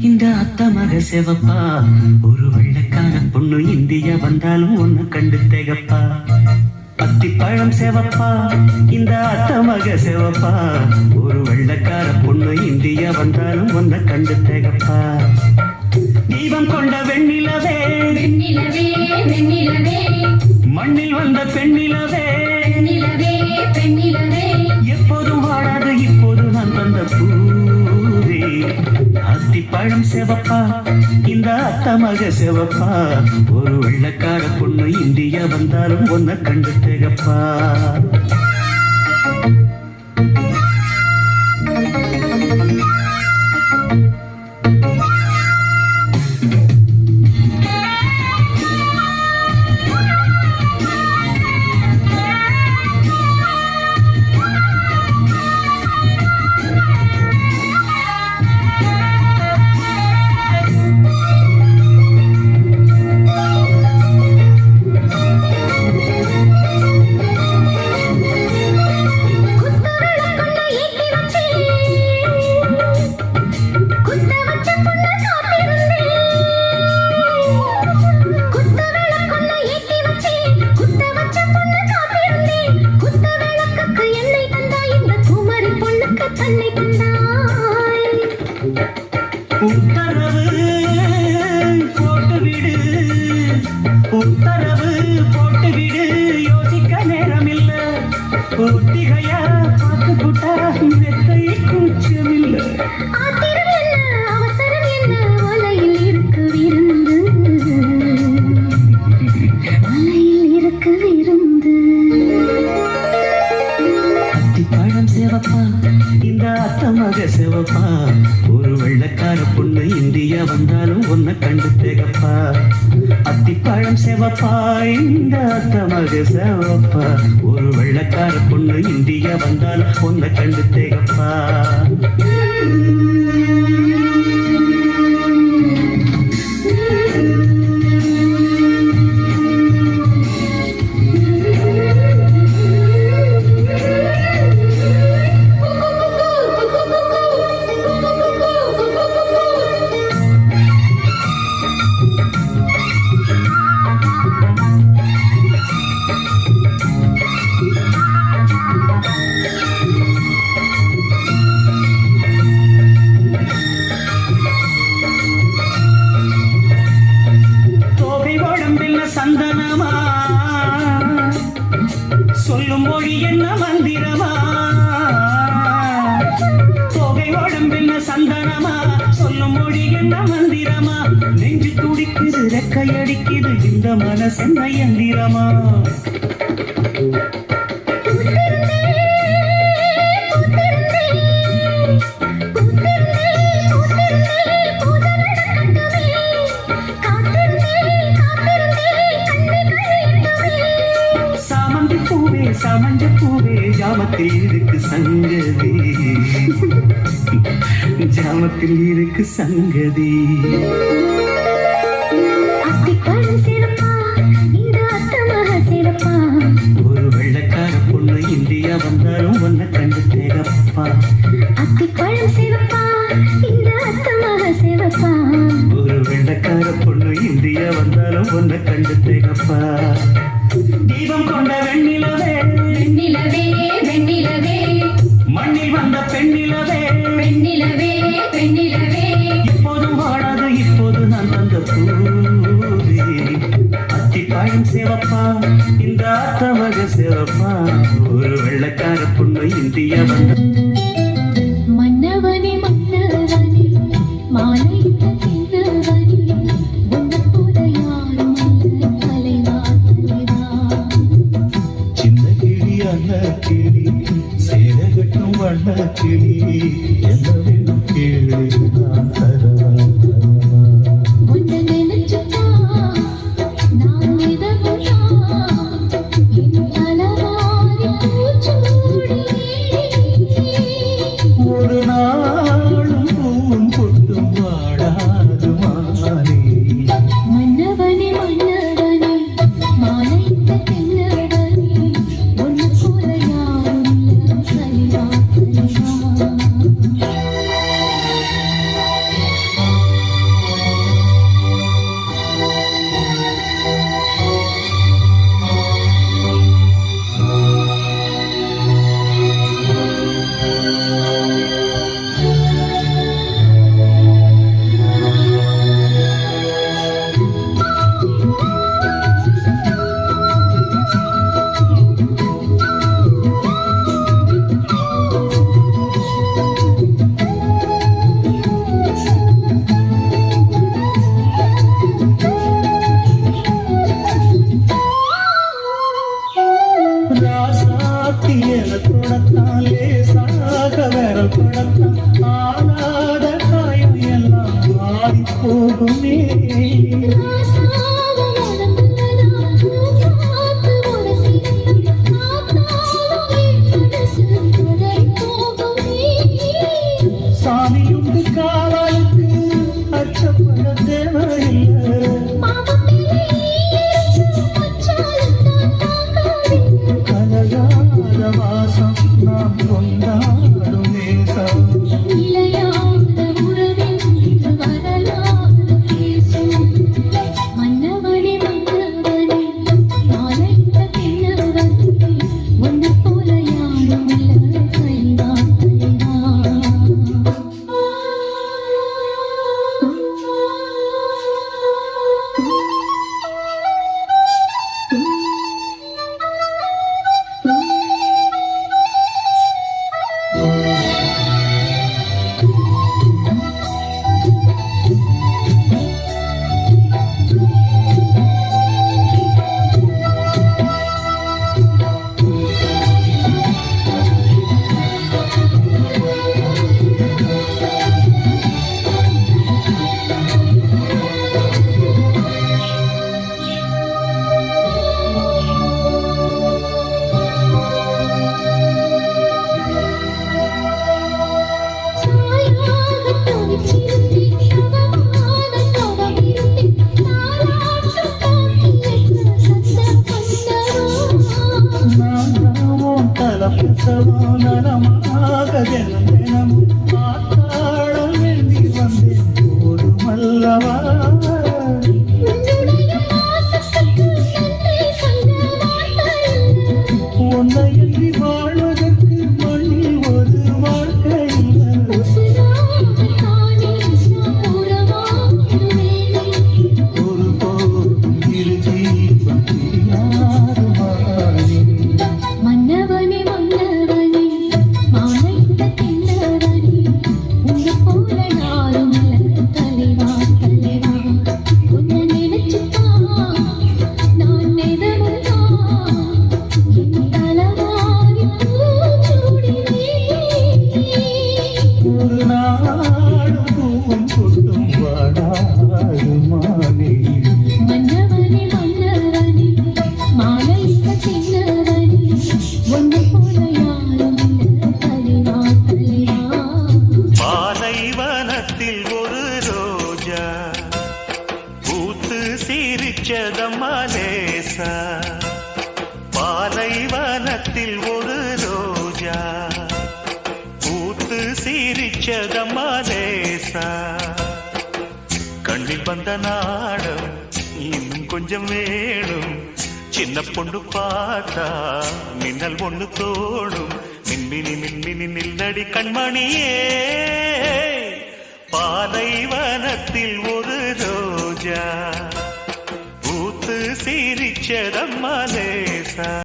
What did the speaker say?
இந்த அத்த மக செவப்பா ஒரு வெள்ளக்கார பொண்ணு இந்தியா வந்தாலும் ஒண்ணு கண்டு திகப்பா. அத்திப்பழம் செவப்பா இந்த அத்த மக செவப்பா ஒரு வெள்ளக்கார பொண்ணு இந்தியா வந்தாலும் ஒண்ணு கண்டு திகப்பா. தீபம் கொண்ட வெண்ணிலவே வெண்ணிலவே வெண்ணிலவே மண்ணில் வந்த பெண்ணிலவே வெண்ணிலவே பெண்ணிலவே எப்போதும் வாடாது இப்போது நான் தந்த பூவே. அத்திப்பழம் செவப்பா இந்த அத்த மக செவப்பா ஒரு வெள்ளக்கார பொண்ணு இந்தியா வந்தாலும் ஒன்ன கண்டு திகப்பா. உத்தரவு போட்டுவிடு உத்தரவு போட்டுவிடு யோசிக்க நேரமில்ல. ஒத்திகையா பார்த்து புட்டா மெத்தை கூச்சமில்ல. அவசரம் என்ன வலையில் இருக்கு விருந்து வலையில் இருக்கு விருந்து. அத்திப்பழம் செவப்பா இந்த அத்த மக செவப்பா ஒரு வெள்ளக்கார பொண்ணு இந்தியா வந்தாலும் ஒன்ன கண்டு திகப்பா. அத்திப்பழம் செவப்பா இந்த அத்த மக செவப்பா ஒரு வெள்ளக்கார பொண்ணு இந்தியா வந்தாலும் ஒன்ன கண்டு திகப்பா. சந்தனமா சொல்லும் மொழி என்ன மந்திரமா. தொகை உடம்பில் சந்தனமா சொல்லும் மொழி என்ன மந்திரமா. நெஞ்சு துடிக்குது ரெக்கையடிக்குது இந்த மனசென்ன யந்திரமா. சமஞ்ச பூவே ஜாமத்தில் இருக்கு சங்கதி ஜாமத்தில் இருக்கு சங்கதி. அத்திப்பழம் சிறப்பா இந்த அத்த மக சிறப்பா ஒரு வெள்ளக்கார பொண்ணு இந்தியா வந்தாலும் ஒன்ன கண்டு திகப்பா. அத்திப்பழம் சிறப்பா இந்த அத்த மக சிறப்பா ஒரு வெள்ளக்கார பொண்ணு இந்தியா வந்தாலும் ஒன்ன கண்டு திகப்பா. தீபம் கொண்ட வெண்ணிலவே வெண்ணிலவே வெண்ணிலவே மண்ணில் வந்த பெண்ணிலவே பெண்ணிலவே பெண்ணிலவே இப்போதும் வாடாது இப்போது நான் தந்த பூவே. அத்திப்பழம் சிவப்பா இந்த அத்த மக சிவப்பா ஒரு வெள்ளக்கார பொண்ணு இந்தியா வந்த. மன்னவனே மன்னவனே மாலையிட்ட தின்னவனே உன்னை போல யாரும் இல்லை தலைவா தலைவா. சின்ன கிளி அண்ண கிளி சேரகட்டும் வண்ண கிளி என்ன வேணும் கேளு நான் தரவா தரவா. உன்னை நினைச்சுட்டா நான் இதழா என் தலவாரி பூச்சூடி பிரசவம் நலமாக தினம் தினமும் பார்த்தாட வேண்டி வந்தேன் போதுமல்லவா உன்னுடைய பாசத்துக்கு நன்றி சொல்ல வார்த்தை இல்லை. உன்னை எண்ணி வாழ்வதற்கு மண்ணில் ஒரு வாழ்க்கை இல்லை. உசுராகத்தானே நான் உறவாடுவேனே. ஒருபோதும் இரு ஜீவன் பிரியாதுமானே. மன்னவனே மன்னவனே மாலையிட்ட தின்னவனே உன்னை போல யாரும் இல்ல தலைவா தலைவா உன்னை நினைச்சுதான் நான் நிதமுதான் என் தலவாரி பூச்சூடினேன். ஒரு நாடும் பூவும் கொட்டும் வாடாதுமானே. மன்னவனே மன்னவனே மாலையிட்ட தின்னவனே உன்னை போல யாரும் இல்ல தலைவா தலைவா. பாலைவனத்தில் ஒரு ரோஜா பூத்து சிரிச்சதம்மா லேசா பாலைவனத்தில் ஒரு ரோஜா பூத்து சிரிச்சதம்மா லேசா கண்ணில் வந்த நாடம் இன்னும் கொஞ்சம் வேணும் சின்ன பொண்ணு பார்த்தா மின்னல் ஒண்ணு தோணும் மின்மினி மின்மினி நில்லடி கண்மணியே பாலைவனத்தில் ஒரு ரோஜா பூத்து சிரிச்சதம்மா லேசா